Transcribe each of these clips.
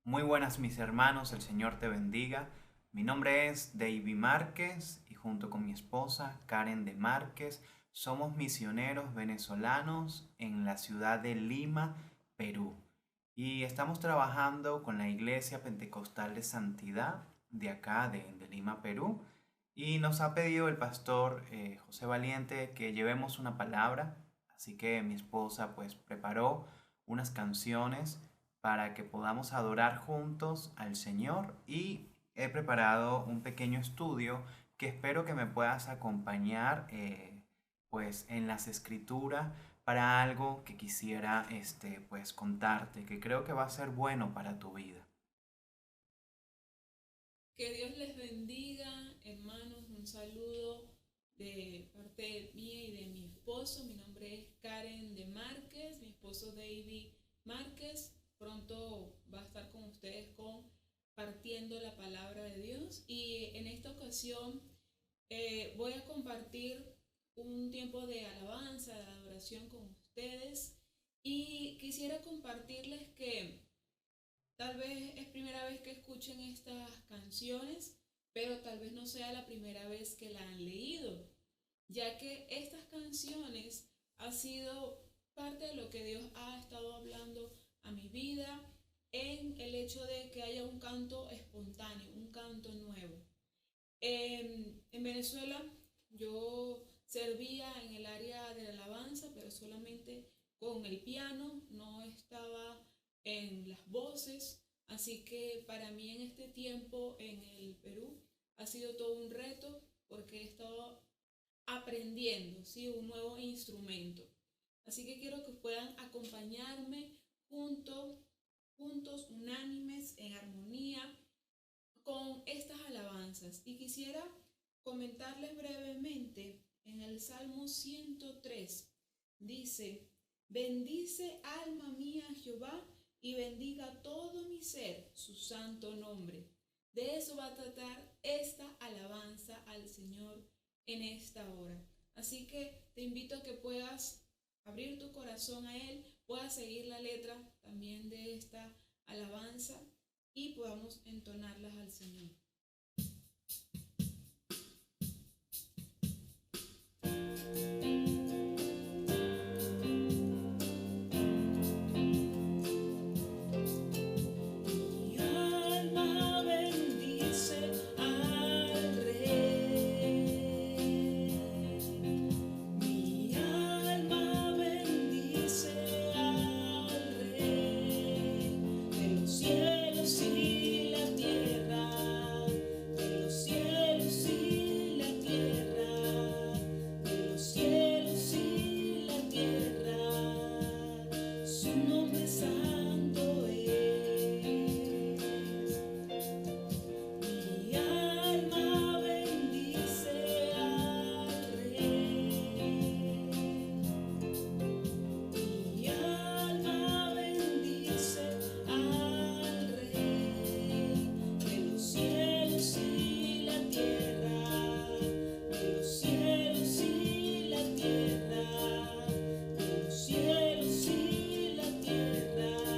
Muy buenas mis hermanos, el Señor te bendiga. Mi nombre es David Márquez y junto con mi esposa Karen de Márquez somos misioneros venezolanos en la ciudad de Lima, Perú. Y estamos trabajando con la Iglesia Pentecostal de Santidad de acá, de Lima, Perú. Y nos ha pedido el pastor José Valiente que llevemos una palabra. Así que mi esposa pues preparó unas canciones para que podamos adorar juntos al Señor y he preparado un pequeño estudio que espero que me puedas acompañar pues en las escrituras para algo que quisiera pues contarte que creo que va a ser bueno para tu vida. Que Dios les bendiga, hermanos. Un saludo de parte mía y de mi esposo. Mi nombre es Karen de Márquez, mi esposo David Márquez. Pronto va a estar con ustedes compartiendo la palabra de Dios. Y en esta ocasión voy a compartir un tiempo de alabanza, de adoración con ustedes. Y quisiera compartirles que tal vez es primera vez que escuchen estas canciones, pero tal vez no sea la primera vez que la han leído, ya que estas canciones han sido parte de lo que Dios ha estado hablando a mi vida en el hecho de que haya un canto espontáneo, un canto nuevo. En Venezuela yo servía en el área de la alabanza, pero solamente con el piano, no estaba en las voces, así que para mí en este tiempo en el Perú ha sido todo un reto porque he estado aprendiendo, ¿sí? Un nuevo instrumento. Así que quiero que puedan acompañarme juntos, juntos, unánimes, en armonía, con estas alabanzas. Y quisiera comentarles brevemente en el Salmo 103. Dice: bendice alma mía Jehová y bendiga todo mi ser su santo nombre. De eso va a tratar esta alabanza al Señor en esta hora. Así que te invito a que puedas abrir tu corazón a Él, puedas seguir la letra también de esta alabanza y podamos entonarlas al Señor. Mi alma bendice al Rey. Mi alma bendice al Rey de los cielos y la tierra, de los cielos y la tierra, de los cielos y la tierra. Su nombre santo es. Mi alma bendice al Rey. Mi alma bendice al Rey de los cielos y la tierra, de los cielos y la tierra, de los cielos y la tierra.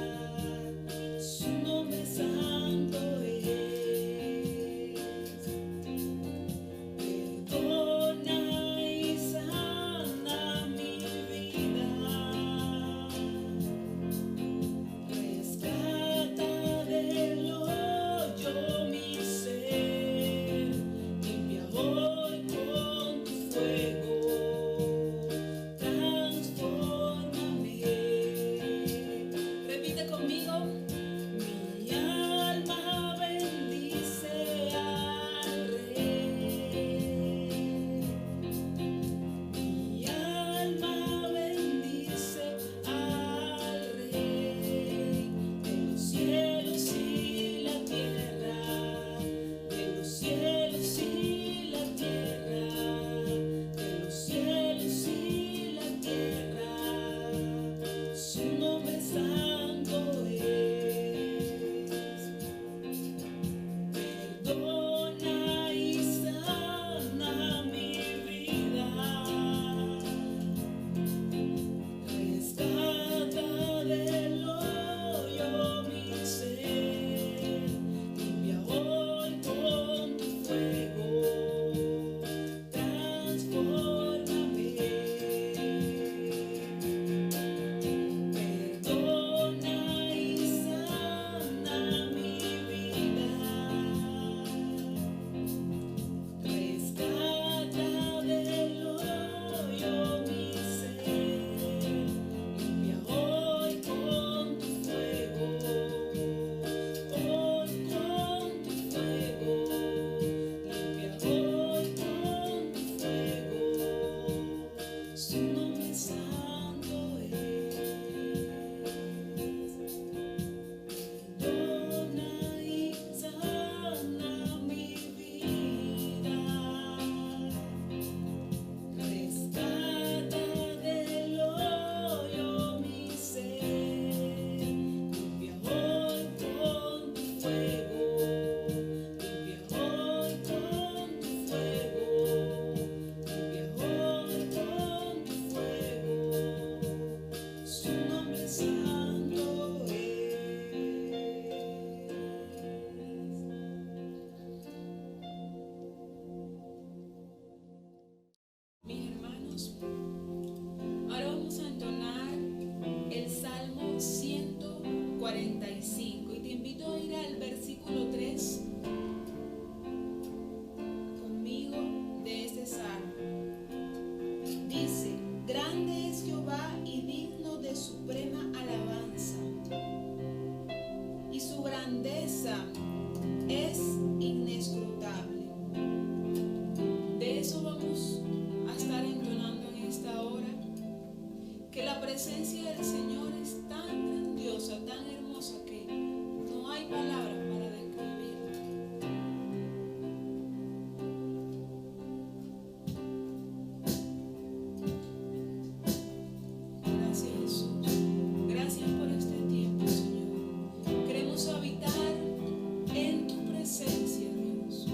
grandeza es inescrutable. De eso vamos a estar entonando en esta hora, que la presencia del Señor es tan grandiosa, tan hermosa, que no hay palabras para describirla. Gracias, Jesús. Gracias por este tiempo, Señor. Queremos habitar en tu presencia, Dios.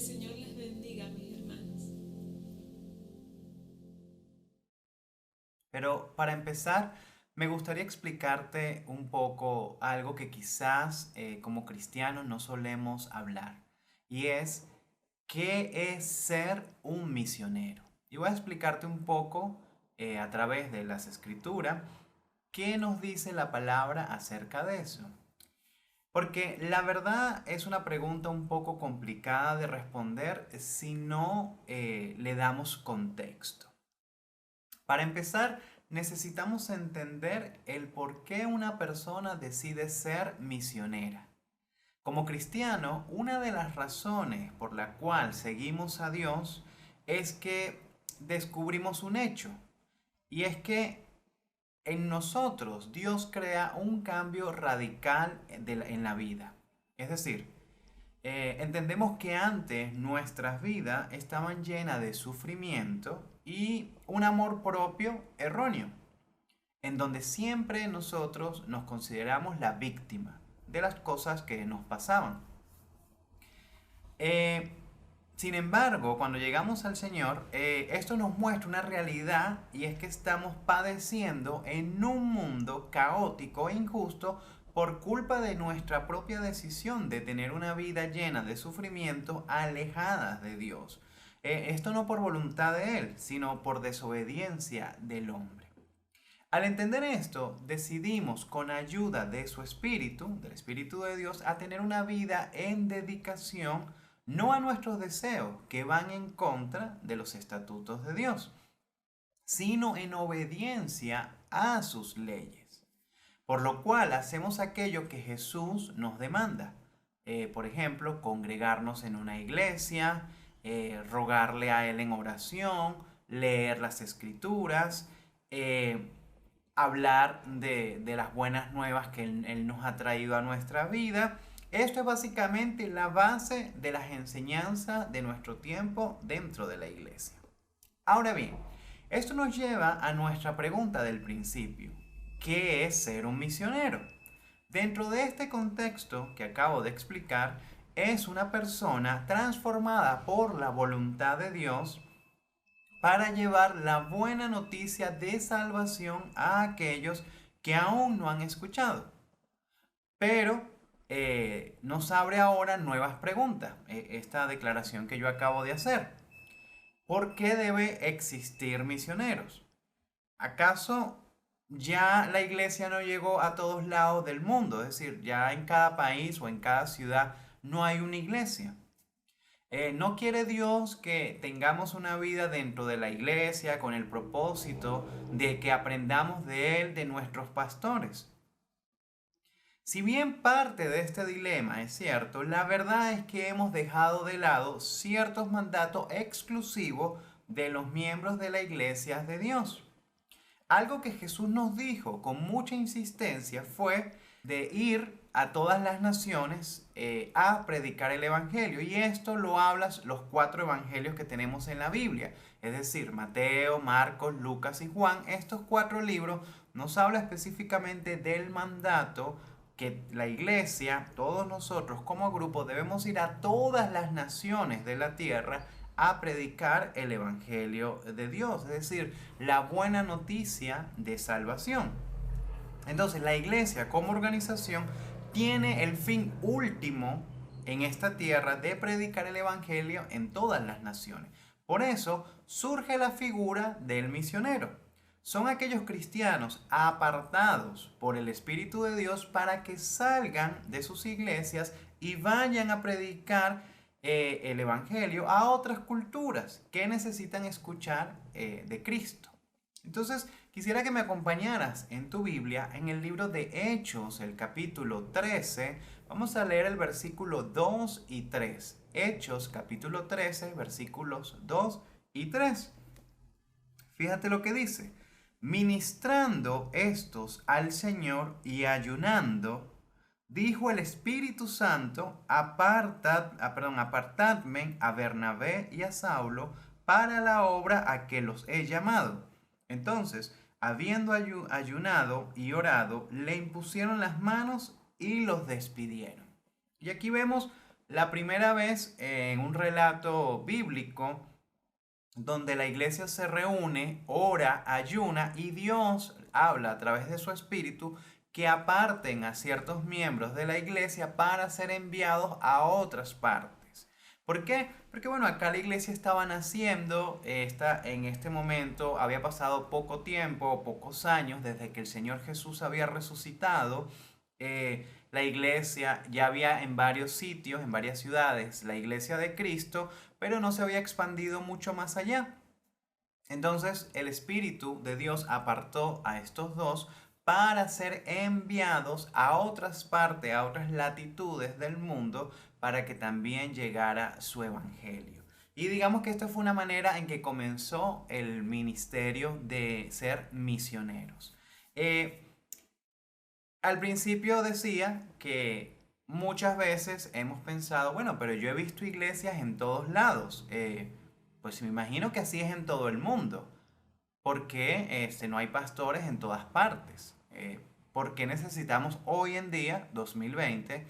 Señor les bendiga, mis hermanos. Pero para empezar, me gustaría explicarte un poco algo que quizás como cristianos no solemos hablar. Y es, ¿qué es ser un misionero? Y voy a explicarte un poco a través de las escrituras qué nos dice la palabra acerca de eso. Porque la verdad es una pregunta un poco complicada de responder si no le damos contexto. Para empezar, necesitamos entender el por qué una persona decide ser misionera. Como cristiano, una de las razones por la cual seguimos a Dios es que descubrimos un hecho, y es que en nosotros Dios crea un cambio radical en la vida. Es decir, entendemos que antes nuestras vidas estaban llenas de sufrimiento y un amor propio erróneo, en donde siempre nosotros nos consideramos la víctima de las cosas que nos pasaban. Eh, Sin embargo, cuando llegamos al Señor, esto nos muestra una realidad, y es que estamos padeciendo en un mundo caótico e injusto por culpa de nuestra propia decisión de tener una vida llena de sufrimiento, alejada de Dios. Esto no por voluntad de Él, sino por desobediencia del hombre. Al entender esto, decidimos con ayuda de su Espíritu, del Espíritu de Dios, a tener una vida en dedicación, no a nuestros deseos que van en contra de los estatutos de Dios, sino en obediencia a sus leyes. Por lo cual hacemos aquello que Jesús nos demanda. Por ejemplo, congregarnos en una iglesia, rogarle a Él en oración, leer las escrituras, hablar de las buenas nuevas que él nos ha traído a nuestra vida. Esto es básicamente la base de las enseñanzas de nuestro tiempo dentro de la iglesia. Ahora bien, esto nos lleva a nuestra pregunta del principio. ¿Qué es ser un misionero? Dentro de este contexto que acabo de explicar, es una persona transformada por la voluntad de Dios para llevar la buena noticia de salvación a aquellos que aún no han escuchado. Pero nos abre ahora nuevas preguntas, esta declaración que yo acabo de hacer. ¿Por qué debe existir misioneros? ¿Acaso ya la iglesia no llegó a todos lados del mundo? Es decir, ya en cada país o en cada ciudad no hay una iglesia. No quiere Dios que tengamos una vida dentro de la iglesia con el propósito de que aprendamos de Él, de nuestros pastores. Si bien parte de este dilema es cierto, la verdad es que hemos dejado de lado ciertos mandatos exclusivos de los miembros de la iglesia de Dios. Algo que Jesús nos dijo con mucha insistencia fue de ir a todas las naciones a predicar el Evangelio. Y esto lo hablan los 4 evangelios que tenemos en la Biblia. Es decir, Mateo, Marcos, Lucas y Juan. Estos 4 libros nos hablan específicamente del mandato que la iglesia, todos nosotros como grupo, debemos ir a todas las naciones de la tierra a predicar el Evangelio de Dios, es decir, la buena noticia de salvación. Entonces, la iglesia como organización tiene el fin último en esta tierra de predicar el Evangelio en todas las naciones. Por eso surge la figura del misionero. Son aquellos cristianos apartados por el Espíritu de Dios para que salgan de sus iglesias y vayan a predicar el Evangelio a otras culturas que necesitan escuchar de Cristo. Entonces, quisiera que me acompañaras en tu Biblia, en el libro de Hechos, el capítulo 13. Vamos a leer el versículo 2 y 3. Hechos, capítulo 13, versículos 2 y 3. Fíjate lo que dice. Ministrando estos al Señor y ayunando, dijo el Espíritu Santo, apartadme a Bernabé y a Saulo para la obra a que los he llamado. Entonces, habiendo ayunado y orado, le impusieron las manos y los despidieron. Y aquí vemos la primera vez en un relato bíblico donde la iglesia se reúne, ora, ayuna y Dios habla a través de su espíritu que aparten a ciertos miembros de la iglesia para ser enviados a otras partes. ¿Por qué? Porque bueno, acá la iglesia estaba naciendo, en este momento había pasado poco tiempo, pocos años desde que el Señor Jesús había resucitado. La iglesia ya había en varios sitios, en varias ciudades, la iglesia de Cristo, pero no se había expandido mucho más allá. Entonces el Espíritu de Dios apartó a estos dos para ser enviados a otras partes, a otras latitudes del mundo, para que también llegara su evangelio. Y digamos que esta fue una manera en que comenzó el ministerio de ser misioneros. Al principio decía que muchas veces hemos pensado, bueno, pero yo he visto iglesias en todos lados. Pues me imagino que así es en todo el mundo. ¿Por qué no hay pastores en todas partes? ¿Por qué necesitamos hoy en día, 2020,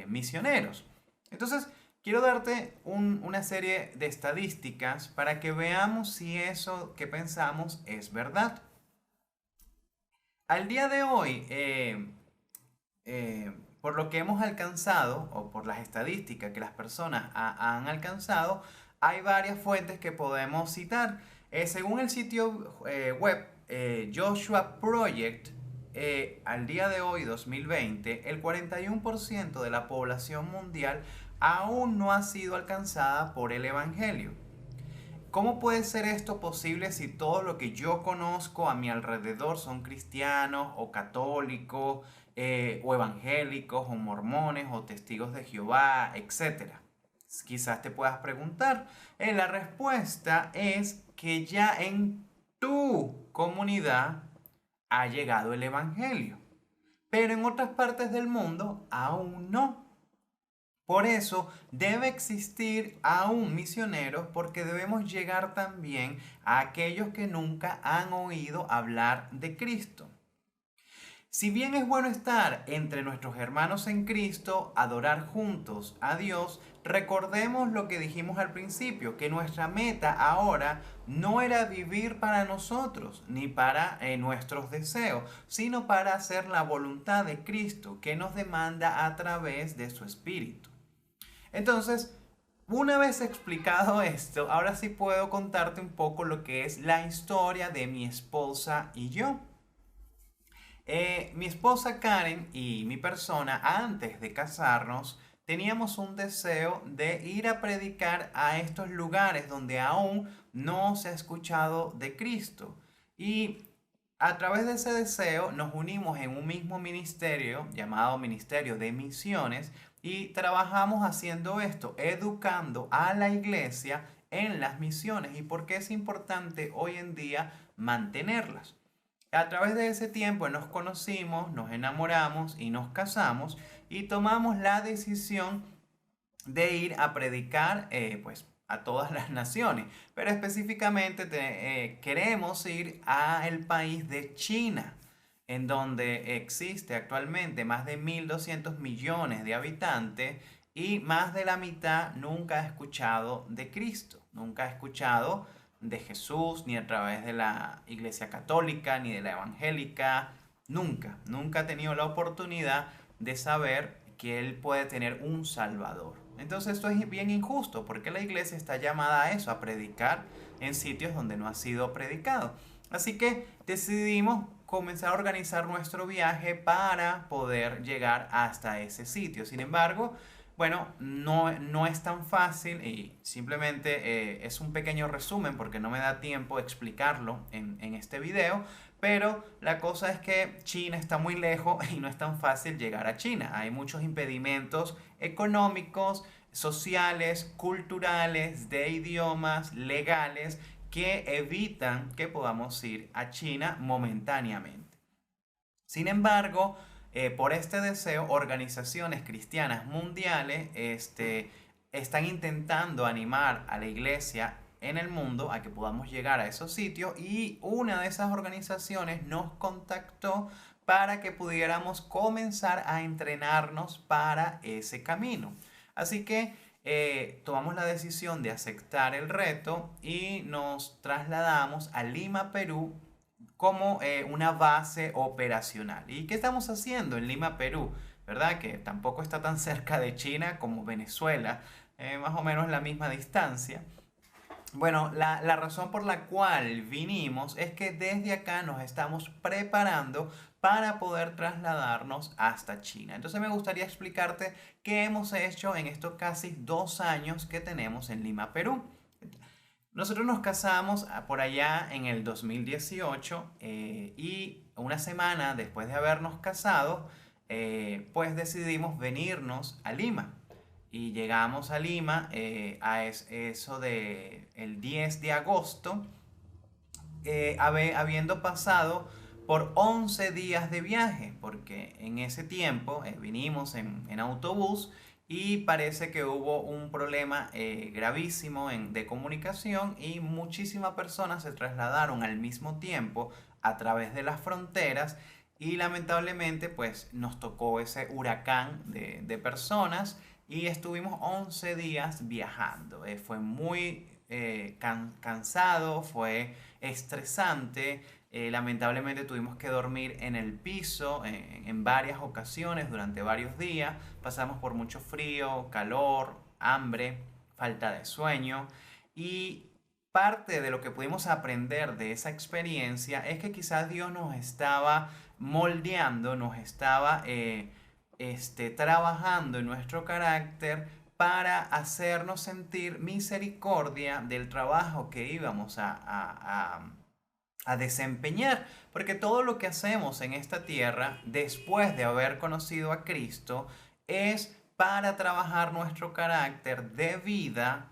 misioneros? Entonces, quiero darte una serie de estadísticas para que veamos si eso que pensamos es verdad. Al día de hoy, por lo que hemos alcanzado, o por las estadísticas que las personas han alcanzado, hay varias fuentes que podemos citar. Según el sitio web Joshua Project, al día de hoy, 2020, el 41% de la población mundial aún no ha sido alcanzada por el Evangelio. ¿Cómo puede ser esto posible si todo lo que yo conozco a mi alrededor son cristianos o católicos o evangélicos o mormones o testigos de Jehová, etcétera? Quizás te puedas preguntar. La respuesta es que ya en tu comunidad ha llegado el evangelio, pero en otras partes del mundo aún no. Por eso debe existir aún misioneros porque debemos llegar también a aquellos que nunca han oído hablar de Cristo. Si bien es bueno estar entre nuestros hermanos en Cristo, adorar juntos a Dios, recordemos lo que dijimos al principio, que nuestra meta ahora no era vivir para nosotros ni para nuestros deseos, sino para hacer la voluntad de Cristo que nos demanda a través de su Espíritu. Entonces, una vez explicado esto, ahora sí puedo contarte un poco lo que es la historia de mi esposa y yo. Mi esposa Karen y mi persona, antes de casarnos, teníamos un deseo de ir a predicar a estos lugares donde aún no se ha escuchado de Cristo. Y a través de ese deseo nos unimos en un mismo ministerio llamado Ministerio de Misiones y trabajamos haciendo esto, educando a la iglesia en las misiones y por qué es importante hoy en día mantenerlas. A través de ese tiempo nos conocimos, nos enamoramos y nos casamos y tomamos la decisión de ir a predicar pues a todas las naciones, pero específicamente queremos ir al país de China, en donde existe actualmente más de 1.200 millones de habitantes y más de la mitad nunca ha escuchado de Cristo, nunca ha escuchado de Jesús, ni a través de la Iglesia Católica, ni de la Evangélica, nunca ha tenido la oportunidad de saber que Él puede tener un Salvador. Entonces esto es bien injusto, porque la iglesia está llamada a eso, a predicar en sitios donde no ha sido predicado. Así que decidimos comenzar a organizar nuestro viaje para poder llegar hasta ese sitio. Sin embargo, bueno, no es tan fácil y simplemente es un pequeño resumen porque no me da tiempo explicarlo en este video, pero la cosa es que China está muy lejos y no es tan fácil llegar a China. Hay muchos impedimentos económicos, sociales, culturales, de idiomas, legales, que evitan que podamos ir a China momentáneamente. Sin embargo, por este deseo, organizaciones cristianas mundiales están intentando animar a la iglesia en el mundo a que podamos llegar a esos sitios y una de esas organizaciones nos contactó para que pudiéramos comenzar a entrenarnos para ese camino. Así que tomamos la decisión de aceptar el reto y nos trasladamos a Lima, Perú, como una base operacional. ¿Y qué estamos haciendo en Lima, Perú? ¿Verdad? Que tampoco está tan cerca de China como Venezuela, más o menos la misma distancia. Bueno, la razón por la cual vinimos es que desde acá nos estamos preparando para poder trasladarnos hasta China. Entonces me gustaría explicarte qué hemos hecho en estos casi 2 años que tenemos en Lima, Perú. Nosotros nos casamos por allá en el 2018 y una semana después de habernos casado, pues decidimos venirnos a Lima. Y llegamos a Lima eso de el 10 de agosto, habiendo pasado por 11 días de viaje, porque en ese tiempo vinimos en autobús y parece que hubo un problema gravísimo de comunicación y muchísimas personas se trasladaron al mismo tiempo a través de las fronteras y lamentablemente pues nos tocó ese huracán de personas y estuvimos 11 días viajando. Fue muy cansado, fue estresante. Lamentablemente tuvimos que dormir en el piso en varias ocasiones durante varios días. Pasamos por mucho frío, calor, hambre, falta de sueño. Y parte de lo que pudimos aprender de esa experiencia es que quizás Dios nos estaba moldeando, nos estaba trabajando en nuestro carácter para hacernos sentir misericordia del trabajo que íbamos a desempeñar. Porque todo lo que hacemos en esta tierra, después de haber conocido a Cristo, es para trabajar nuestro carácter de vida,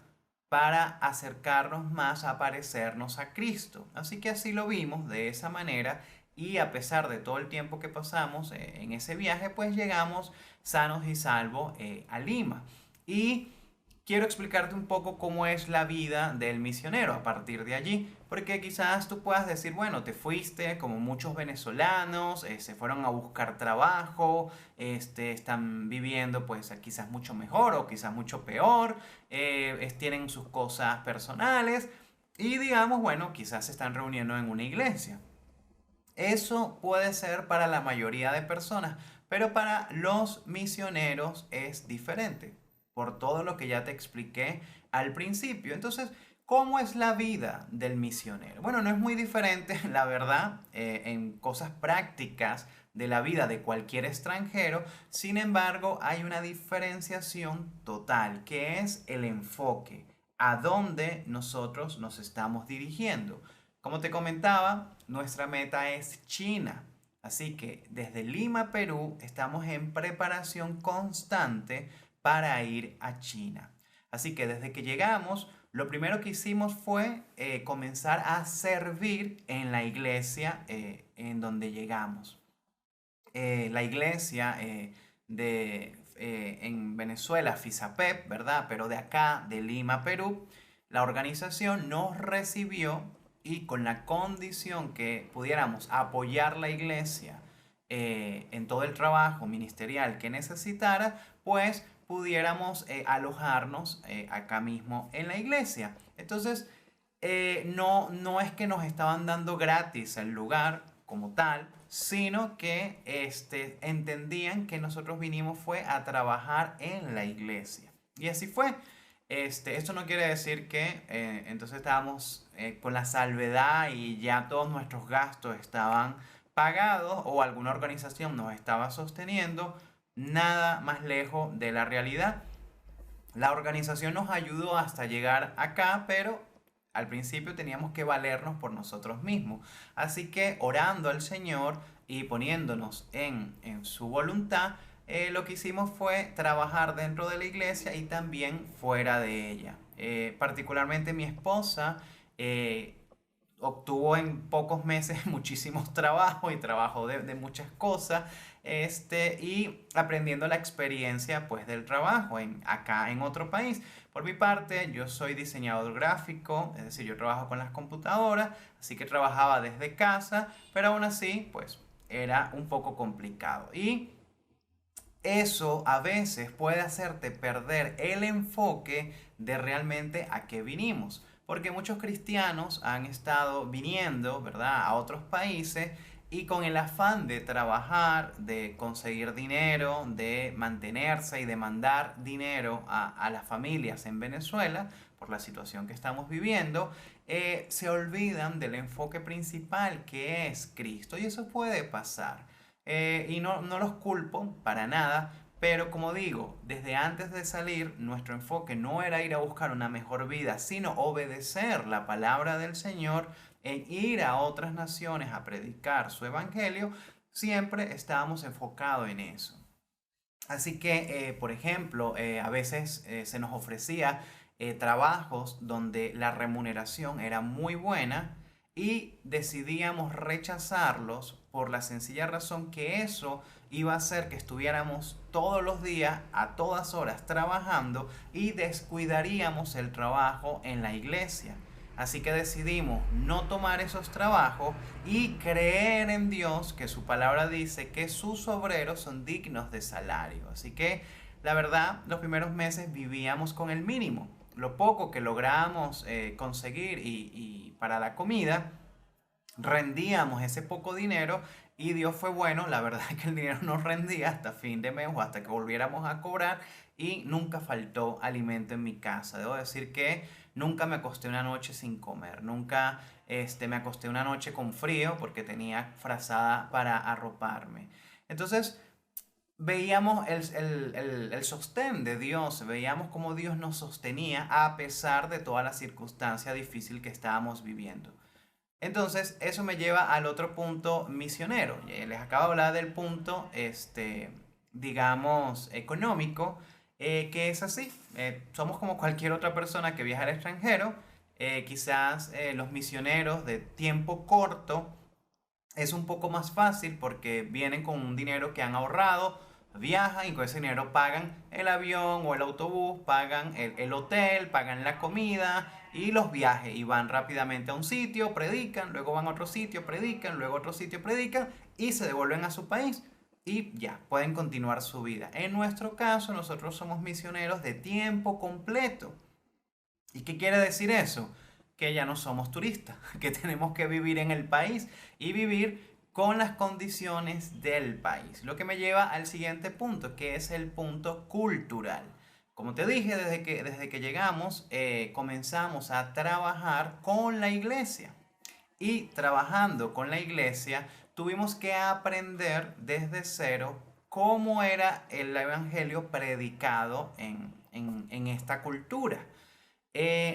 para acercarnos más a parecernos a Cristo. Así que así lo vimos de esa manera y a pesar de todo el tiempo que pasamos en ese viaje, pues llegamos sanos y salvos a Lima. Y quiero explicarte un poco cómo es la vida del misionero a partir de allí, porque quizás tú puedas decir, bueno, te fuiste como muchos venezolanos, se fueron a buscar trabajo, están viviendo pues quizás mucho mejor o quizás mucho peor, tienen sus cosas personales y digamos, bueno, quizás se están reuniendo en una iglesia. Eso puede ser para la mayoría de personas, pero para los misioneros es diferente, por todo lo que ya te expliqué al principio. Entonces, ¿cómo es la vida del misionero? Bueno, no es muy diferente, la verdad, en cosas prácticas de la vida de cualquier extranjero. Sin embargo, hay una diferenciación total, que es el enfoque, a dónde nosotros nos estamos dirigiendo. Como te comentaba, nuestra meta es China. Así que desde Lima, Perú, estamos en preparación constante para ir a China. Así que desde que llegamos, lo primero que hicimos fue comenzar a servir en la iglesia en donde llegamos. La iglesia en Venezuela, FISAPEP, ¿verdad? Pero de acá, de Lima, Perú, la organización nos recibió y con la condición que pudiéramos apoyar la iglesia en todo el trabajo ministerial que necesitara, pues pudiéramos alojarnos acá mismo en la iglesia. Entonces, no es que nos estaban dando gratis el lugar como tal, sino que entendían que nosotros vinimos fue a trabajar en la iglesia. Y así fue. Esto no quiere decir que entonces estábamos con la salvedad y ya todos nuestros gastos estaban pagados o alguna organización nos estaba sosteniendo. Nada más lejos de la realidad. La organización nos ayudó hasta llegar acá, pero al principio teníamos que valernos por nosotros mismos. Así que orando al Señor y poniéndonos en su voluntad, lo que hicimos fue trabajar dentro de la iglesia y también fuera de ella. Particularmente mi esposa obtuvo en pocos meses muchísimos trabajos y trabajo de muchas cosas, y aprendiendo la experiencia pues del trabajo acá en otro país. Por mi parte, yo soy diseñador gráfico, es decir, yo trabajo con las computadoras, así que trabajaba desde casa, pero aún así pues era un poco complicado. Y eso a veces puede hacerte perder el enfoque de realmente a qué vinimos. Porque muchos cristianos han estado viniendo, ¿verdad?, a otros países y con el afán de trabajar, de conseguir dinero, de mantenerse y de mandar dinero a las familias en Venezuela por la situación que estamos viviendo, se olvidan del enfoque principal que es Cristo. Y eso puede pasar. Y no los culpo para nada, pero como digo, desde antes de salir, nuestro enfoque no era ir a buscar una mejor vida, sino obedecer la palabra del Señor, en ir a otras naciones a predicar su evangelio. Siempre estábamos enfocados en eso. Así que, por ejemplo, a veces se nos ofrecía trabajos donde la remuneración era muy buena y decidíamos rechazarlos por la sencilla razón que eso iba a hacer que estuviéramos todos los días, a todas horas, trabajando y descuidaríamos el trabajo en la iglesia. Así que decidimos no tomar esos trabajos y creer en Dios, que su palabra dice que sus obreros son dignos de salario. Así que la verdad, los primeros meses vivíamos con el mínimo. Lo poco que logramos conseguir y para la comida, rendíamos ese poco dinero y Dios fue bueno. La verdad es que el dinero nos rendía hasta fin de mes o hasta que volviéramos a cobrar y nunca faltó alimento en mi casa. Debo decir que nunca me acosté una noche sin comer, nunca me acosté una noche con frío porque tenía frazada para arroparme. Entonces, veíamos el sostén de Dios, veíamos cómo Dios nos sostenía a pesar de toda la circunstancia difícil que estábamos viviendo. Entonces, eso me lleva al otro punto misionero. Les acabo de hablar del punto, digamos, económico, que es así. Somos como cualquier otra persona que viaja al extranjero. Quizás los misioneros de tiempo corto es un poco más fácil porque vienen con un dinero que han ahorrado, viajan y con ese dinero pagan el avión o el autobús, pagan el hotel, pagan la comida y los viajes y van rápidamente a un sitio, predican, luego van a otro sitio, predican, luego a otro sitio, predican y se devuelven a su país y ya, pueden continuar su vida. En nuestro caso, nosotros somos misioneros de tiempo completo. ¿Y qué quiere decir eso? Que ya no somos turistas, que tenemos que vivir en el país y vivir con las condiciones del país. Lo que me lleva al siguiente punto, que es el punto cultural. Como te dije, desde que llegamos, comenzamos a trabajar con la iglesia. Y trabajando con la iglesia, tuvimos que aprender desde cero cómo era el evangelio predicado en esta cultura.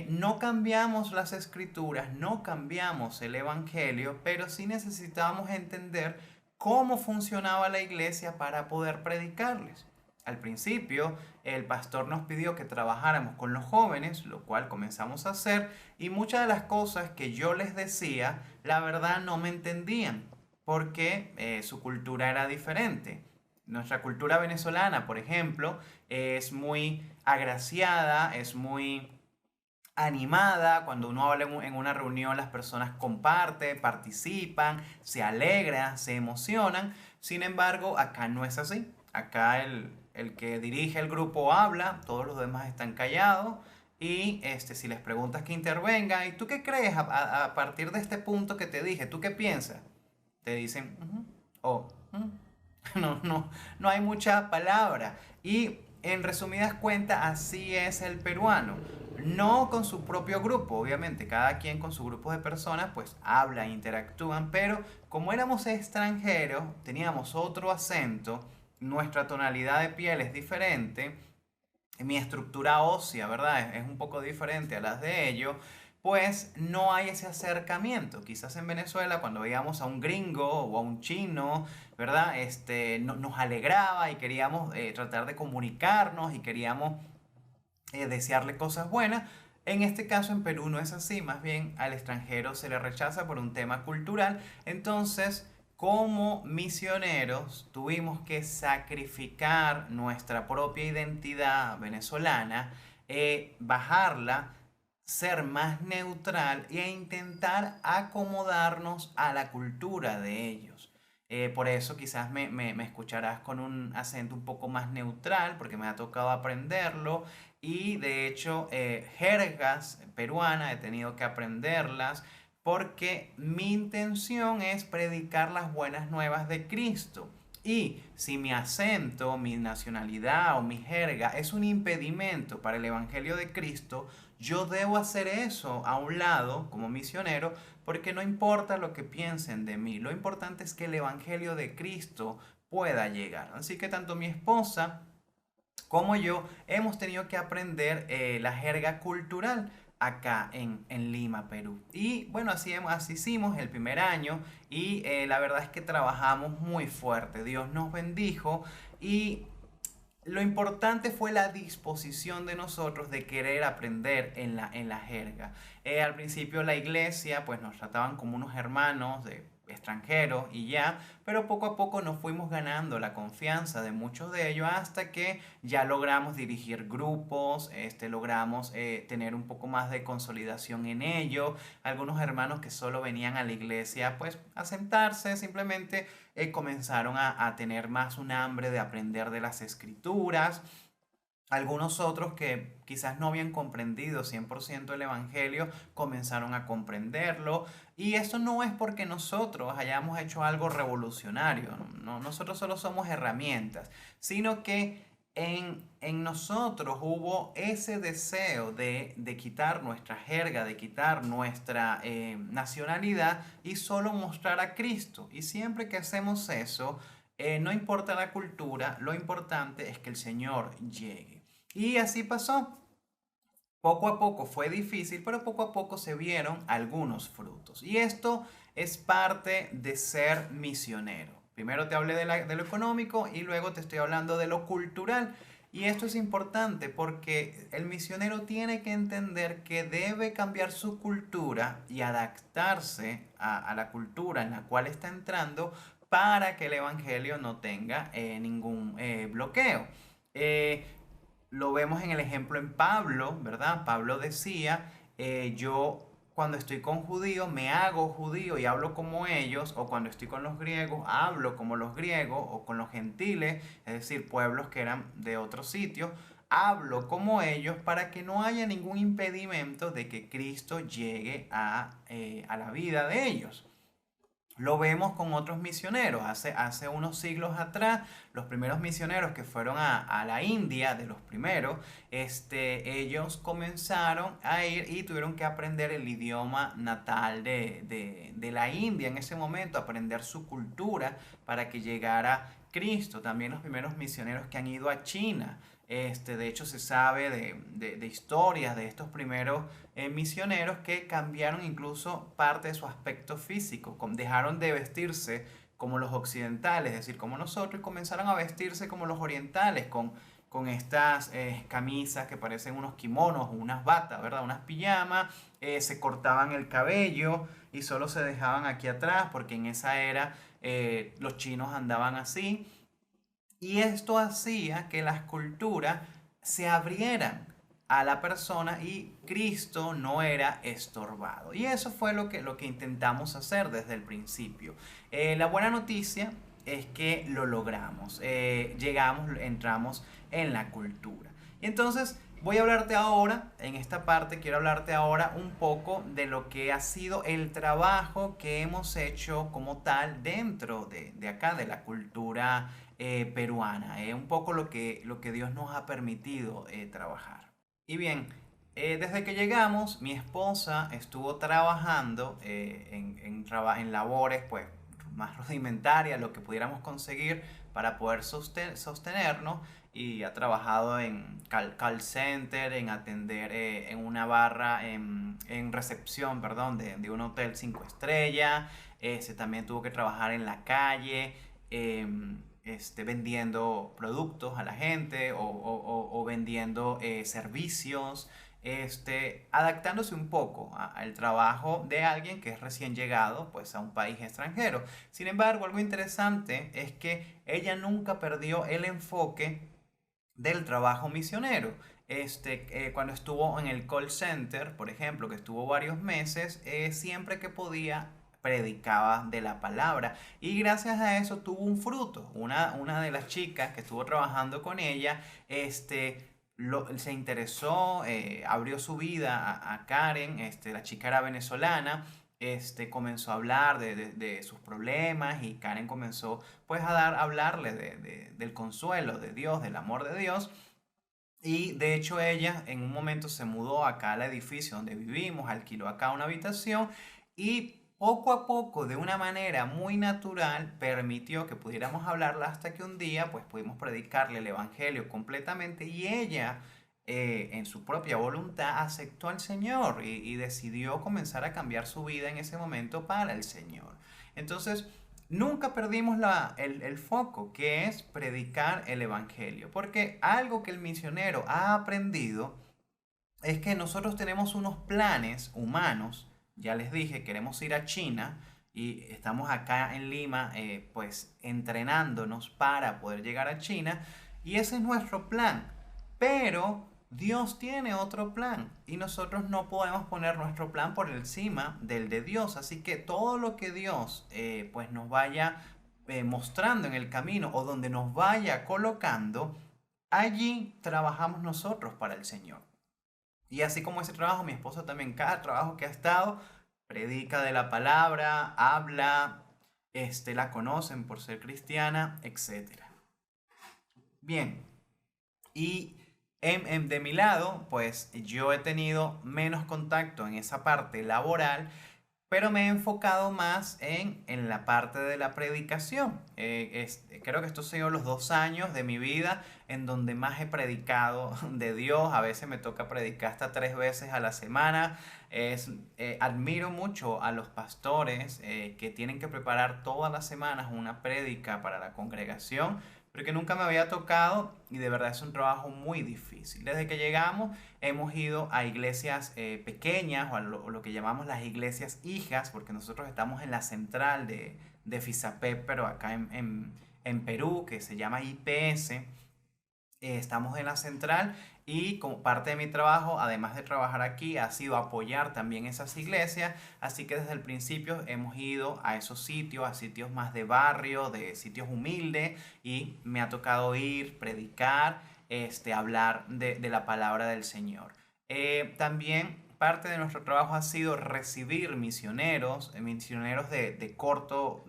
No cambiamos las escrituras, no cambiamos el evangelio, pero sí necesitábamos entender cómo funcionaba la iglesia para poder predicarles. Al principio, el pastor nos pidió que trabajáramos con los jóvenes, lo cual comenzamos a hacer, y muchas de las cosas que yo les decía, la verdad no me entendían, porque su cultura era diferente. Nuestra cultura venezolana, por ejemplo, es muy agraciada, es muy animada. Cuando uno habla en una reunión, las personas comparten, participan, se alegran, se emocionan. Sin embargo, acá no es así. Acá el que dirige el grupo habla, todos los demás están callados. Y si les preguntas que intervenga, ¿y tú qué crees a partir de este punto que te dije? ¿Tú qué piensas? Te dicen, "Ujú", o "Ujú". No hay mucha palabra. Y en resumidas cuentas, así es el peruano. No con su propio grupo, obviamente, cada quien con su grupo de personas, pues habla, interactúan, pero como éramos extranjeros, teníamos otro acento, nuestra tonalidad de piel es diferente, mi estructura ósea, ¿verdad? Es un poco diferente a las de ellos, pues no hay ese acercamiento. Quizás en Venezuela, cuando veíamos a un gringo o a un chino, ¿verdad? Nos alegraba y queríamos tratar de comunicarnos y queríamos desearle cosas buenas. En este caso en Perú no es así, más bien al extranjero se le rechaza por un tema cultural. Entonces, como misioneros tuvimos que sacrificar nuestra propia identidad venezolana, bajarla, ser más neutral e intentar acomodarnos a la cultura de ellos. Por eso quizás me escucharás con un acento un poco más neutral, porque me ha tocado aprenderlo. Y de hecho, jergas peruanas he tenido que aprenderlas porque mi intención es predicar las buenas nuevas de Cristo. Y si mi acento, mi nacionalidad o mi jerga es un impedimento para el Evangelio de Cristo, yo debo hacer eso a un lado como misionero, porque no importa lo que piensen de mí, lo importante es que el Evangelio de Cristo pueda llegar. Así que tanto mi esposa como yo hemos tenido que aprender la jerga cultural acá en Lima, Perú. Y bueno, así hicimos el primer año y la verdad es que trabajamos muy fuerte. Dios nos bendijo y lo importante fue la disposición de nosotros de querer aprender en la jerga. Al principio la iglesia pues nos trataban como unos hermanos de extranjeros y ya, pero poco a poco nos fuimos ganando la confianza de muchos de ellos hasta que ya logramos dirigir grupos, logramos tener un poco más de consolidación en ello. Algunos hermanos que solo venían a la iglesia pues a sentarse simplemente comenzaron a tener más un hambre de aprender de las escrituras. Algunos otros que quizás no habían comprendido 100% el Evangelio comenzaron a comprenderlo. Y eso no es porque nosotros hayamos hecho algo revolucionario. No, nosotros solo somos herramientas, sino que en nosotros hubo ese deseo de quitar nuestra jerga, de quitar nuestra nacionalidad y solo mostrar a Cristo. Y siempre que hacemos eso, no importa la cultura, lo importante es que el Señor llegue. Y así pasó. Poco a poco fue difícil, pero poco a poco se vieron algunos frutos. Y esto es parte de ser misionero. Primero te hablé de lo económico y luego te estoy hablando de lo cultural. Y esto es importante porque el misionero tiene que entender que debe cambiar su cultura y adaptarse a la cultura en la cual está entrando para que el evangelio no tenga ningún bloqueo. Eh, lo vemos en el ejemplo en Pablo, ¿verdad? Pablo decía, yo cuando estoy con judíos me hago judío y hablo como ellos, o cuando estoy con los griegos hablo como los griegos, o con los gentiles, es decir, pueblos que eran de otro sitio, hablo como ellos para que no haya ningún impedimento de que Cristo llegue a la vida de ellos. Lo vemos con otros misioneros. Hace unos siglos atrás, los primeros misioneros que fueron a la India, de los primeros, ellos comenzaron a ir y tuvieron que aprender el idioma natal de la India en ese momento, aprender su cultura para que llegara Cristo. También los primeros misioneros que han ido a China. De hecho, se sabe de historias de estos primeros misioneros que cambiaron incluso parte de su aspecto físico, dejaron de vestirse como los occidentales, es decir, como nosotros, y comenzaron a vestirse como los orientales, con estas camisas que parecen unos kimonos, unas batas, ¿verdad? Unas pijamas, se cortaban el cabello y solo se dejaban aquí atrás, porque en esa era los chinos andaban así. Y esto hacía que las culturas se abrieran a la persona y Cristo no era estorbado. Y eso fue lo que intentamos hacer desde el principio. La buena noticia es que lo logramos. Llegamos, entramos en la cultura. Y entonces voy a hablarte ahora, en esta parte quiero hablarte ahora un poco de lo que ha sido el trabajo que hemos hecho como tal dentro de acá, de la cultura peruana. Un poco lo que Dios nos ha permitido trabajar. Y bien, desde que llegamos, mi esposa estuvo trabajando en labores pues, más rudimentarias, lo que pudiéramos conseguir para poder sostenernos. Y ha trabajado en call center, en atender en una barra, en recepción, perdón, de un hotel 5 estrellas. También tuvo que trabajar en la calle. Vendiendo productos a la gente o vendiendo servicios, adaptándose un poco al trabajo de alguien que es recién llegado pues, a un país extranjero. Sin embargo, algo interesante es que ella nunca perdió el enfoque del trabajo misionero. Cuando estuvo en el call center, por ejemplo, que estuvo varios meses, siempre que podía predicaba de la palabra. Y gracias a eso tuvo un fruto. Una de las chicas que estuvo trabajando con ella, se interesó, abrió su vida a Karen. La chica era venezolana. Comenzó a hablar de sus problemas, y Karen comenzó pues a hablarle del consuelo de Dios, del amor de Dios. Y de hecho ella en un momento se mudó acá al edificio donde vivimos, alquiló acá una habitación, y poco a poco, de una manera muy natural, permitió que pudiéramos hablarla, hasta que un día pues pudimos predicarle el evangelio completamente, y ella, en su propia voluntad, aceptó al Señor, y decidió comenzar a cambiar su vida en ese momento para el Señor. Entonces, nunca perdimos el foco, que es predicar el evangelio, porque algo que el misionero ha aprendido es que nosotros tenemos unos planes humanos. Ya les dije, queremos ir a China, y estamos acá en Lima, pues entrenándonos para poder llegar a China, y ese es nuestro plan. Pero Dios tiene otro plan, y nosotros no podemos poner nuestro plan por encima del de Dios. Así que todo lo que Dios pues nos vaya mostrando en el camino, o donde nos vaya colocando, allí trabajamos nosotros para el Señor. Y así como ese trabajo, mi esposa también, cada trabajo que ha estado, predica de la palabra, habla, la conocen por ser cristiana, etcétera. Bien, y de mi lado, pues yo he tenido menos contacto en esa parte laboral, pero me he enfocado más en la parte de la predicación. Creo que estos han sido los 2 años de mi vida en donde más he predicado de Dios. A veces me toca predicar hasta 3 veces a la semana. Admiro mucho a los pastores que tienen que preparar todas las semanas una prédica para la congregación, porque nunca me había tocado, y de verdad es un trabajo muy difícil. Desde que llegamos hemos ido a iglesias pequeñas, o a lo que llamamos las iglesias hijas, porque nosotros estamos en la central de FISAPEP, pero acá en Perú, que se llama IPS. Estamos en la central, y como parte de mi trabajo, además de trabajar aquí, ha sido apoyar también esas iglesias. Así que desde el principio hemos ido a esos sitios, a sitios más de barrio, de sitios humildes, y me ha tocado ir, predicar, hablar de la palabra del Señor. También parte de nuestro trabajo ha sido recibir misioneros, misioneros de corto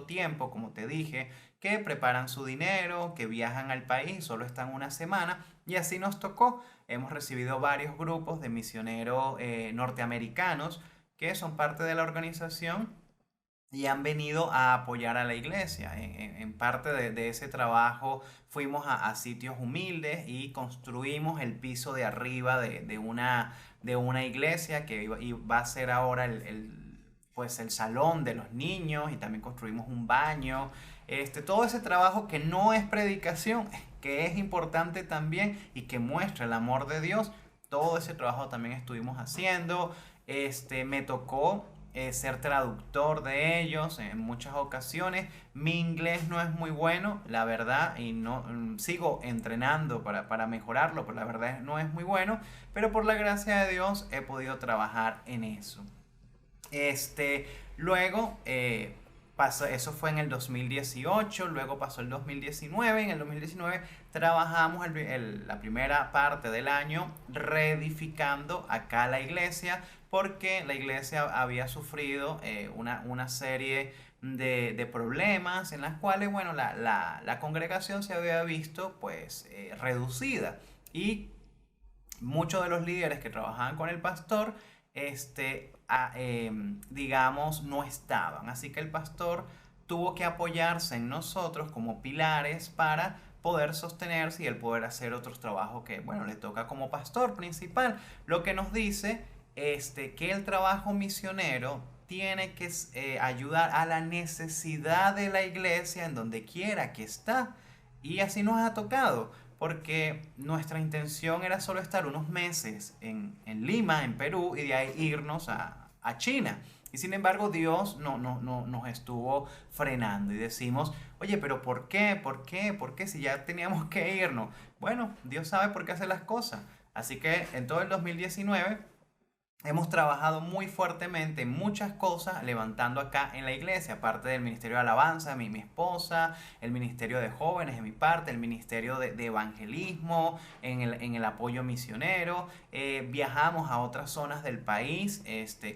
tiempo, como te dije, que preparan su dinero, que viajan al país, solo están una semana, y así nos tocó. Hemos recibido varios grupos de misioneros norteamericanos, que son parte de la organización y han venido a apoyar a la iglesia. En parte de ese trabajo fuimos a sitios humildes, y construimos el piso de arriba de una iglesia que va a ser ahora pues el salón de los niños, y también construimos un baño. Todo ese trabajo que no es predicación, que es importante también y que muestra el amor de Dios, todo ese trabajo también estuvimos haciendo. Me tocó ser traductor de ellos en muchas ocasiones. Mi inglés no es muy bueno, la verdad, y no sigo entrenando para mejorarlo, pero la verdad no es muy bueno. Pero por la gracia de Dios he podido trabajar en eso. Luego pasó, eso fue en el 2018, luego pasó el 2019. En el 2019 trabajamos la primera parte del año reedificando acá la iglesia, porque la iglesia había sufrido una serie de problemas, en las cuales, bueno, la congregación se había visto pues reducida, y muchos de los líderes que trabajaban con el pastor, digamos, no estaban. Así que el pastor tuvo que apoyarse en nosotros como pilares para poder sostenerse, y el poder hacer otros trabajos que, bueno, le toca como pastor principal. Lo que nos dice que el trabajo misionero tiene que ayudar a la necesidad de la iglesia en donde quiera que está. Y así nos ha tocado, porque nuestra intención era solo estar unos meses en Lima, en Perú, y de ahí irnos a China. Y sin embargo, Dios nos estuvo frenando, y decimos, oye, pero ¿por qué? ¿Por qué? ¿Por qué si ya teníamos que irnos? Bueno, Dios sabe por qué hace las cosas. Así que en todo el 2019 hemos trabajado muy fuertemente en muchas cosas levantando acá en la iglesia, aparte del ministerio de alabanza, mi esposa, el ministerio de jóvenes de mi parte, el ministerio de evangelismo, en el apoyo misionero. Viajamos a otras zonas del país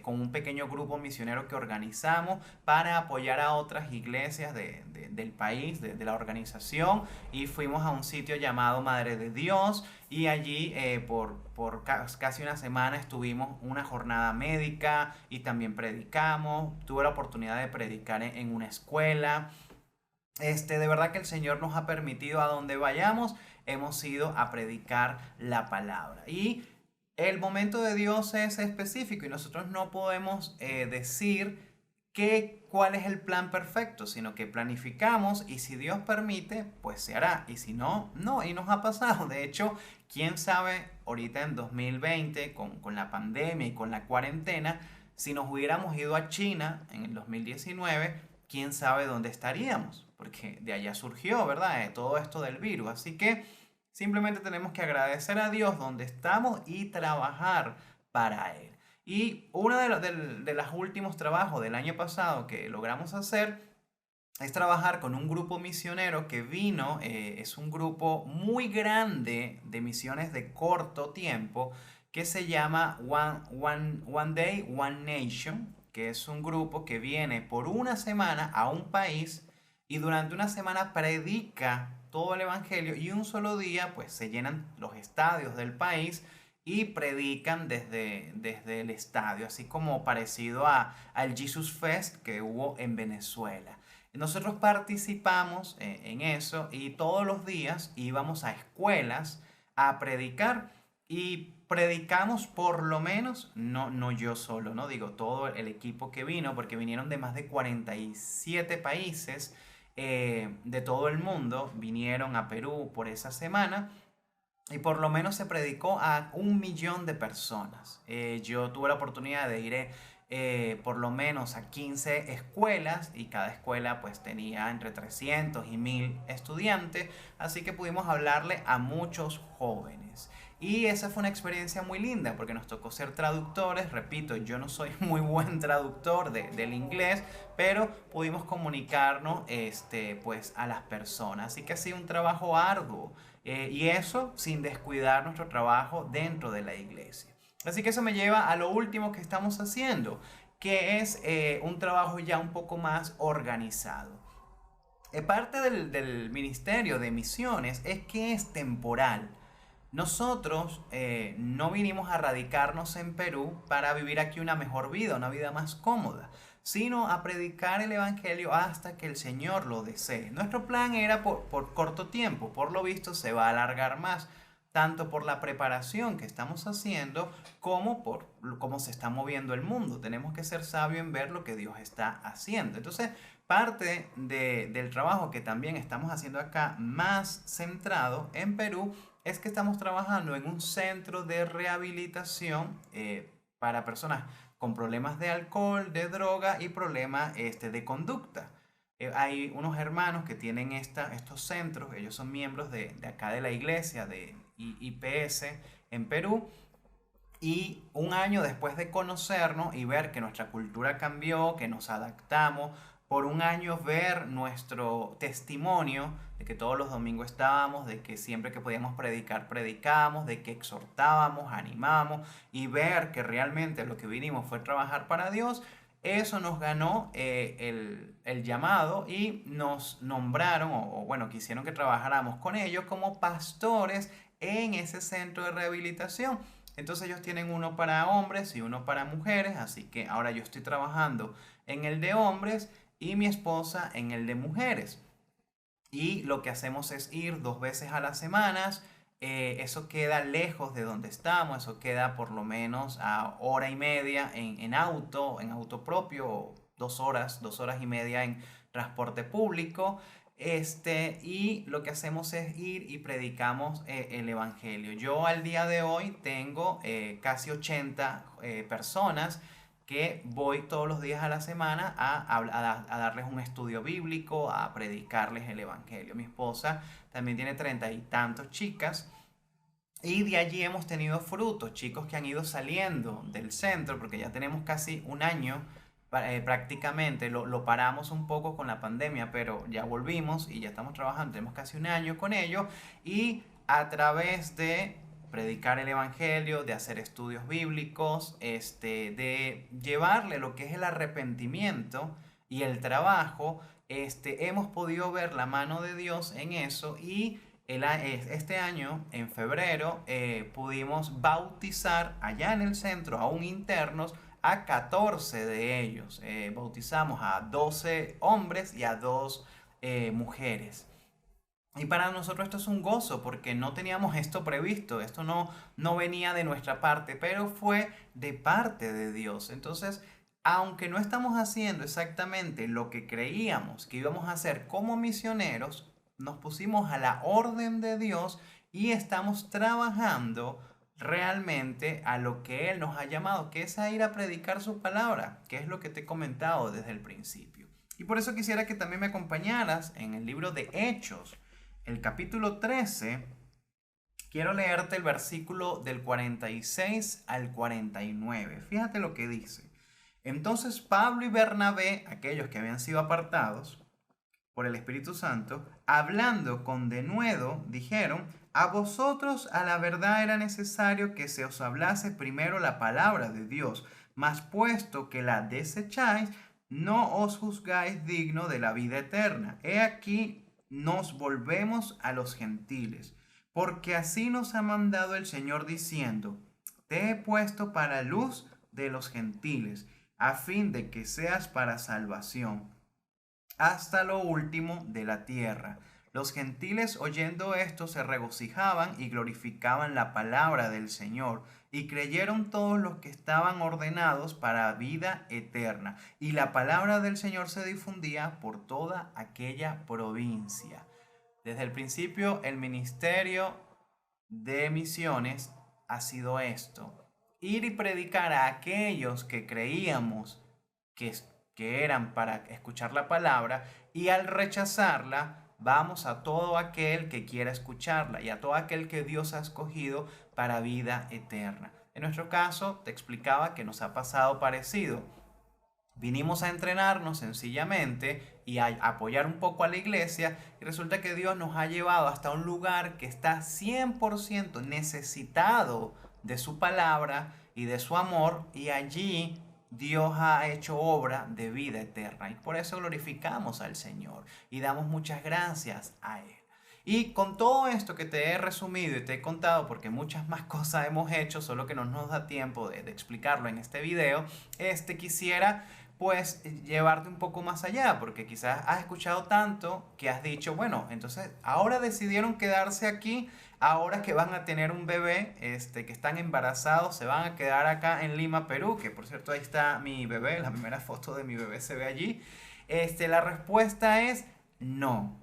con un pequeño grupo misionero que organizamos para apoyar a otras iglesias del país, de la organización, y fuimos a un sitio llamado Madre de Dios. Y allí por casi una semana estuvimos una jornada médica y también predicamos. Tuve la oportunidad de predicar en una escuela. De verdad que el Señor nos ha permitido a donde vayamos, hemos ido a predicar la palabra. Y el momento de Dios es específico y nosotros no podemos decir cuál es el plan perfecto, sino que planificamos y si Dios permite, pues se hará. Y si no, no. Y nos ha pasado. De hecho, quién sabe ahorita en 2020, con la pandemia y con la cuarentena, si nos hubiéramos ido a China en el 2019, quién sabe dónde estaríamos, porque de allá surgió, ¿verdad? Todo esto del virus. Así que simplemente tenemos que agradecer a Dios donde estamos y trabajar para Él. Y uno de los últimos trabajos del año pasado que logramos hacer es trabajar con un grupo misionero que vino, es un grupo muy grande de misiones de corto tiempo que se llama One Day, One Nation, que es un grupo que viene por una semana a un país y durante una semana predica todo el evangelio y un solo día pues se llenan los estadios del país y predican desde el estadio, así como parecido al Jesus Fest que hubo en Venezuela. Nosotros participamos en eso y todos los días íbamos a escuelas a predicar y predicamos por lo menos, no yo solo, no digo todo el equipo que vino, porque vinieron de más de 47 países de todo el mundo, vinieron a Perú por esa semana. Y por lo menos se predicó a 1 millón de personas. Yo tuve la oportunidad de ir por lo menos a 15 escuelas y cada escuela pues tenía entre 300 y 1000 estudiantes. Así que pudimos hablarle a muchos jóvenes. Y esa fue una experiencia muy linda porque nos tocó ser traductores. Repito, yo no soy muy buen traductor del inglés, pero pudimos comunicarnos pues, a las personas. Así que ha sido un trabajo arduo. Y eso sin descuidar nuestro trabajo dentro de la iglesia. Así que eso me lleva a lo último que estamos haciendo, que es un trabajo ya un poco más organizado. Parte del ministerio de misiones es que es temporal. Nosotros no vinimos a radicarnos en Perú para vivir aquí una mejor vida, una vida más cómoda, sino a predicar el Evangelio hasta que el Señor lo desee. Nuestro plan era por corto tiempo, por lo visto se va a alargar más, tanto por la preparación que estamos haciendo como por cómo se está moviendo el mundo. Tenemos que ser sabios en ver lo que Dios está haciendo. Entonces, parte del trabajo que también estamos haciendo acá, más centrado en Perú, es que estamos trabajando en un centro de rehabilitación para personas con problemas de alcohol, de droga y problemas de conducta. Hay unos hermanos que tienen estos centros, ellos son miembros de acá de la iglesia, de IPS en Perú, y un año después de conocernos y ver que nuestra cultura cambió, que nos adaptamos, por un año ver nuestro testimonio de que todos los domingos estábamos, de que siempre que podíamos predicar, predicábamos, de que exhortábamos, animamos y ver que realmente lo que vinimos fue trabajar para Dios, eso nos ganó el llamado y nos nombraron, o bueno, quisieron que trabajáramos con ellos como pastores en ese centro de rehabilitación. Entonces ellos tienen uno para hombres y uno para mujeres, así que ahora yo estoy trabajando en el de hombres y mi esposa en el de mujeres. Y lo que hacemos es ir 2 veces a la semana. Eso queda lejos de donde estamos, eso queda por lo menos a hora y media en auto propio, 2 horas, 2 horas y media en transporte público. Y lo que hacemos es ir y predicamos el Evangelio. Yo al día de hoy tengo casi 80 personas que voy todos los días a la semana a darles un estudio bíblico, a predicarles el Evangelio. Mi esposa también tiene 30 y tantos chicas Y de allí hemos tenido frutos, chicos que han ido saliendo del centro, porque ya tenemos casi un año prácticamente, lo paramos un poco con la pandemia, pero ya volvimos y ya estamos trabajando, tenemos casi un año con ello, y a través de predicar el Evangelio, de hacer estudios bíblicos, de llevarle lo que es el arrepentimiento y el trabajo, hemos podido ver la mano de Dios en eso y este año, en febrero, pudimos bautizar allá en el centro, aún internos, a 14 de ellos. Bautizamos a 12 hombres y a 2 mujeres. Y para nosotros esto es un gozo porque no teníamos esto previsto, esto no venía de nuestra parte, pero fue de parte de Dios. Entonces, aunque no estamos haciendo exactamente lo que creíamos que íbamos a hacer como misioneros, nos pusimos a la orden de Dios y estamos trabajando realmente a lo que Él nos ha llamado, que es a ir a predicar su palabra, que es lo que te he comentado desde el principio. Y por eso quisiera que también me acompañaras en el libro de Hechos, el capítulo 13. Quiero leerte el versículo del 46 al 49. Fíjate lo que dice. Entonces Pablo y Bernabé, aquellos que habían sido apartados por el Espíritu Santo, hablando con denuedo, dijeron: a vosotros a la verdad era necesario que se os hablase primero la palabra de Dios, mas puesto que la desecháis, no os juzgáis digno de la vida eterna. He aquí nos volvemos a los gentiles, porque así nos ha mandado el Señor diciendo: te he puesto para luz de los gentiles, a fin de que seas para salvación hasta lo último de la tierra. Los gentiles oyendo esto se regocijaban y glorificaban la palabra del Señor, y creyeron todos los que estaban ordenados para vida eterna. Y la palabra del Señor se difundía por toda aquella provincia. Desde el principio, el ministerio de misiones ha sido esto: ir y predicar a aquellos que creíamos que eran para escuchar la palabra, y al rechazarla, vamos a todo aquel que quiera escucharla y a todo aquel que Dios ha escogido para vida eterna. En nuestro caso, te explicaba que nos ha pasado parecido. Vinimos a entrenarnos sencillamente y a apoyar un poco a la iglesia, y resulta que Dios nos ha llevado hasta un lugar que está 100% necesitado de su palabra y de su amor, y allí Dios ha hecho obra de vida eterna, y por eso glorificamos al Señor y damos muchas gracias a Él. Y con todo esto que te he resumido y te he contado, porque muchas más cosas hemos hecho, solo que no nos da tiempo de explicarlo en este video, quisiera pues llevarte un poco más allá, porque quizás has escuchado tanto que has dicho: bueno, entonces ahora decidieron quedarse aquí, ahora que van a tener un bebé, que están embarazados, se van a quedar acá en Lima, Perú, que por cierto ahí está mi bebé, la primera foto de mi bebé se ve allí. La respuesta es no.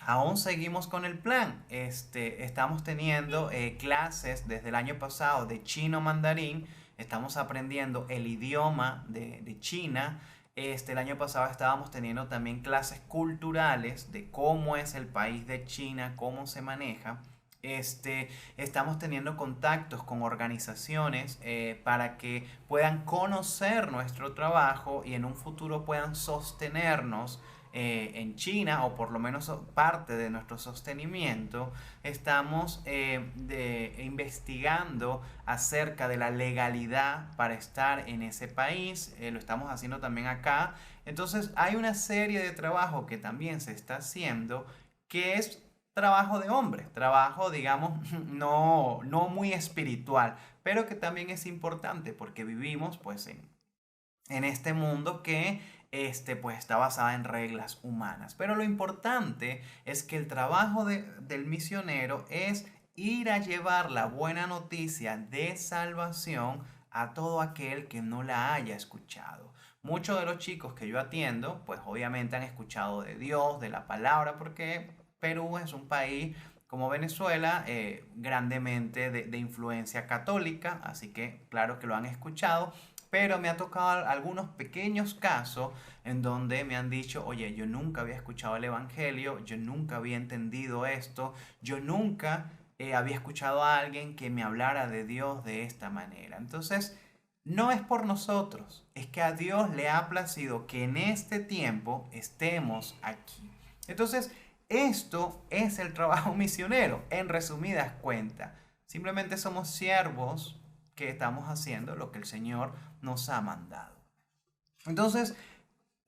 Aún seguimos con el plan. Estamos teniendo clases desde el año pasado de chino mandarín. Estamos aprendiendo el idioma de China. El año pasado estábamos teniendo también clases culturales de cómo es el país de China, cómo se maneja. Estamos teniendo contactos con organizaciones para que puedan conocer nuestro trabajo y en un futuro puedan sostenernos en China, o por lo menos parte de nuestro sostenimiento. Estamos investigando acerca de la legalidad para estar en ese país, lo estamos haciendo también acá. Entonces hay una serie de trabajo que también se está haciendo, que es trabajo de hombre, trabajo, digamos, no muy espiritual, pero que también es importante porque vivimos pues en este mundo que pues está basada en reglas humanas. Pero lo importante es que el trabajo del misionero es ir a llevar la buena noticia de salvación a todo aquel que no la haya escuchado. Muchos de los chicos que yo atiendo, pues obviamente han escuchado de Dios, de la palabra, porque Perú es un país como Venezuela, grandemente de influencia católica, así que claro que lo han escuchado. Pero me ha tocado algunos pequeños casos en donde me han dicho: oye, yo nunca había escuchado el Evangelio, yo nunca había entendido esto, yo nunca había escuchado a alguien que me hablara de Dios de esta manera. Entonces, no es por nosotros, es que a Dios le ha placido que en este tiempo estemos aquí. Entonces, esto es el trabajo misionero, en resumidas cuentas. Simplemente somos siervos que estamos haciendo lo que el Señor nos ha mandado. Entonces,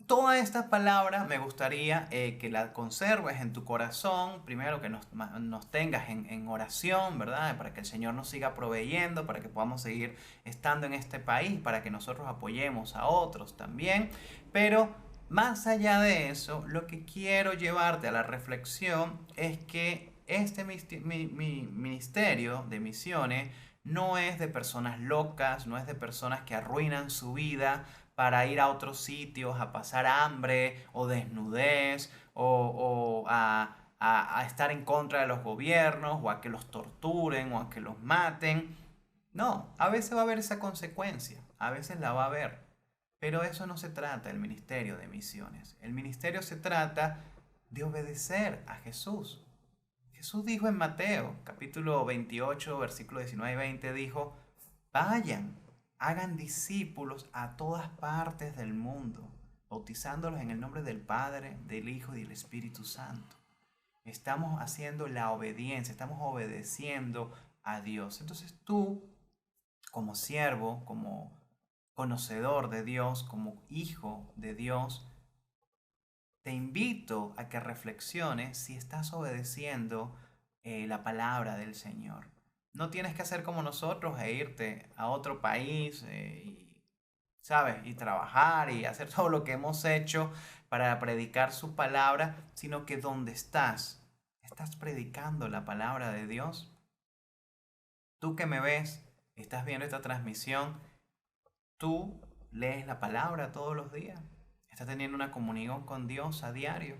toda esta palabra me gustaría que la conserves en tu corazón, primero que nos tengas en oración, ¿verdad? Para que el Señor nos siga proveyendo, para que podamos seguir estando en este país, para que nosotros apoyemos a otros también. Pero más allá de eso, lo que quiero llevarte a la reflexión es que este ministerio de misiones no es de personas locas, no es de personas que arruinan su vida para ir a otros sitios a pasar hambre o desnudez o a estar en contra de los gobiernos o a que los torturen o a que los maten. No, a veces va a haber esa consecuencia, a veces la va a haber, pero eso no se trata del ministerio de misiones. El ministerio se trata de obedecer a Jesús. Jesús dijo en Mateo, capítulo 28, versículo 19 y 20, dijo, vayan, hagan discípulos a todas partes del mundo, bautizándolos en el nombre del Padre, del Hijo y del Espíritu Santo. Estamos haciendo la obediencia, estamos obedeciendo a Dios. Entonces tú, como siervo, como conocedor de Dios, como hijo de Dios, te invito a que reflexiones si estás obedeciendo la palabra del Señor. No tienes que hacer como nosotros e irte a otro país ¿sabes? Y trabajar y hacer todo lo que hemos hecho para predicar su palabra, sino que donde estás predicando la palabra de Dios. Tú que me ves, estás viendo esta transmisión, tú lees la palabra todos los días. Estás teniendo una comunión con Dios a diario.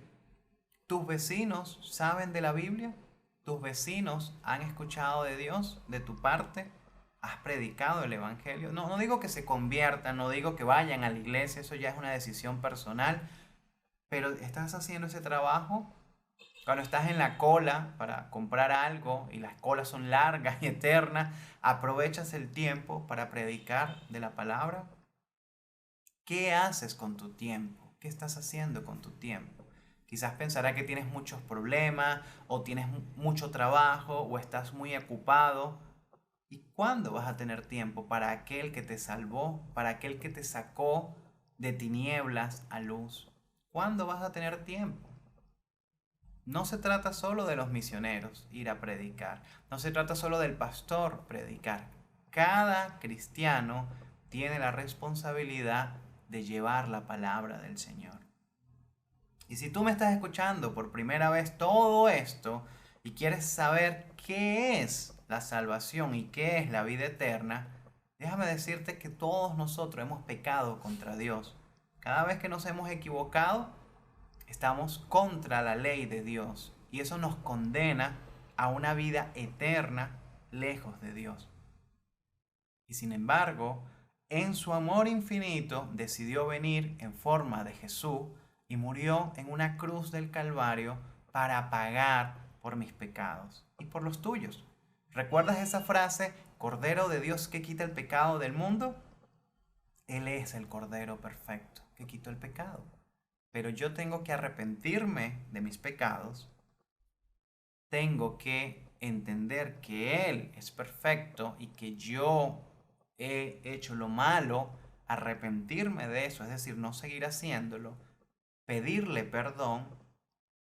¿Tus vecinos saben de la Biblia? ¿Tus vecinos han escuchado de Dios de tu parte? ¿Has predicado el Evangelio? No digo que se conviertan, no digo que vayan a la iglesia, eso ya es una decisión personal, pero ¿estás haciendo ese trabajo? Cuando estás en la cola para comprar algo y las colas son largas y eternas, ¿aprovechas el tiempo para predicar de la palabra? ¿Qué haces con tu tiempo? ¿Qué estás haciendo con tu tiempo? Quizás pensará que tienes muchos problemas o tienes mucho trabajo o estás muy ocupado. ¿Y cuándo vas a tener tiempo para aquel que te salvó, para aquel que te sacó de tinieblas a luz? ¿Cuándo vas a tener tiempo? No se trata solo de los misioneros ir a predicar. No se trata solo del pastor predicar. Cada cristiano tiene la responsabilidad de llevar la palabra del Señor. Y si tú me estás escuchando por primera vez todo esto y quieres saber qué es la salvación y qué es la vida eterna, déjame decirte que todos nosotros hemos pecado contra Dios. Cada vez que nos hemos equivocado, estamos contra la ley de Dios y eso nos condena a una vida eterna lejos de Dios. Y sin embargo, en su amor infinito decidió venir en forma de Jesús y murió en una cruz del Calvario para pagar por mis pecados y por los tuyos. ¿Recuerdas esa frase, Cordero de Dios que quita el pecado del mundo? Él es el Cordero perfecto que quitó el pecado. Pero yo tengo que arrepentirme de mis pecados. Tengo que entender que Él es perfecto y que yo he hecho lo malo, arrepentirme de eso, es decir, no seguir haciéndolo, pedirle perdón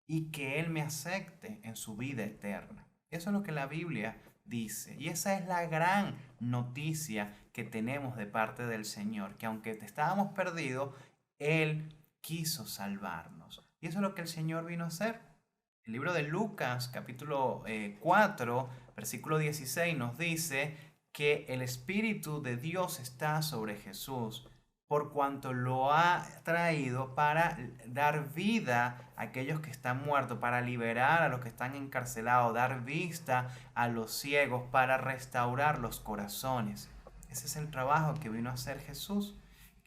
y que Él me acepte en su vida eterna. Eso es lo que la Biblia dice. Y esa es la gran noticia que tenemos de parte del Señor, que aunque estábamos perdidos, Él quiso salvarnos. Y eso es lo que el Señor vino a hacer. El libro de Lucas, capítulo 4, versículo 16, nos dice que el Espíritu de Dios está sobre Jesús, por cuanto lo ha traído para dar vida a aquellos que están muertos, para liberar a los que están encarcelados, dar vista a los ciegos, para restaurar los corazones. Ese es el trabajo que vino a hacer Jesús,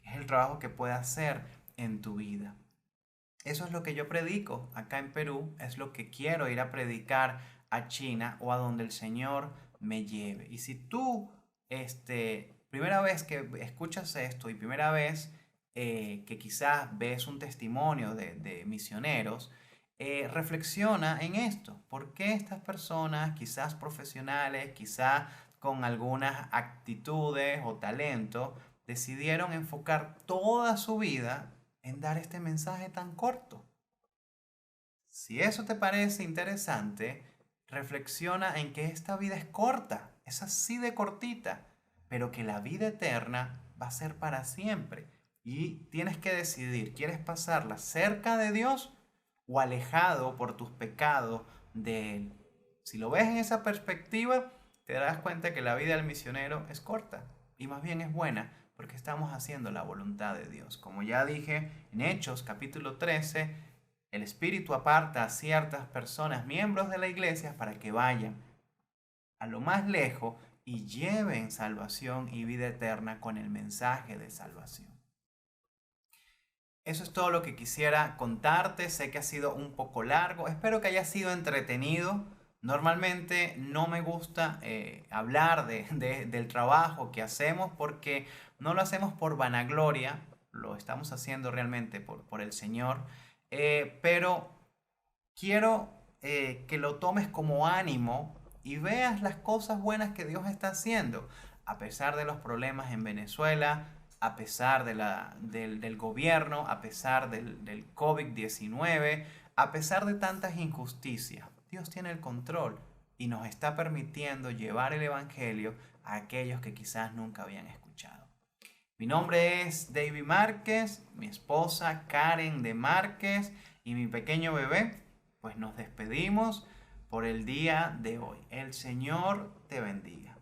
es el trabajo que puede hacer en tu vida. Eso es lo que yo predico acá en Perú, es lo que quiero ir a predicar a China o a donde el Señor me lleve. Y si tú, primera vez que escuchas esto y primera vez que quizás ves un testimonio de misioneros, reflexiona en esto. ¿Por qué estas personas, quizás profesionales, quizás con algunas actitudes o talento, decidieron enfocar toda su vida en dar este mensaje tan corto? Si eso te parece interesante, reflexiona en que esta vida es corta, es así de cortita, pero que la vida eterna va a ser para siempre. Y tienes que decidir, ¿quieres pasarla cerca de Dios o alejado por tus pecados de Él? Si lo ves en esa perspectiva, te darás cuenta que la vida del misionero es corta y más bien es buena porque estamos haciendo la voluntad de Dios. Como ya dije en Hechos capítulo 13, el Espíritu aparta a ciertas personas, miembros de la iglesia, para que vayan a lo más lejos y lleven salvación y vida eterna con el mensaje de salvación. Eso es todo lo que quisiera contarte. Sé que ha sido un poco largo. Espero que haya sido entretenido. Normalmente no me gusta hablar del trabajo que hacemos porque no lo hacemos por vanagloria. Lo estamos haciendo realmente por el Señor. Pero quiero que lo tomes como ánimo y veas las cosas buenas que Dios está haciendo. A pesar de los problemas en Venezuela, a pesar del gobierno, a pesar del COVID-19, a pesar de tantas injusticias, Dios tiene el control y nos está permitiendo llevar el Evangelio a aquellos que quizás nunca habían escuchado. Mi nombre es David Márquez, mi esposa Karen de Márquez y mi pequeño bebé. Pues nos despedimos por el día de hoy. El Señor te bendiga.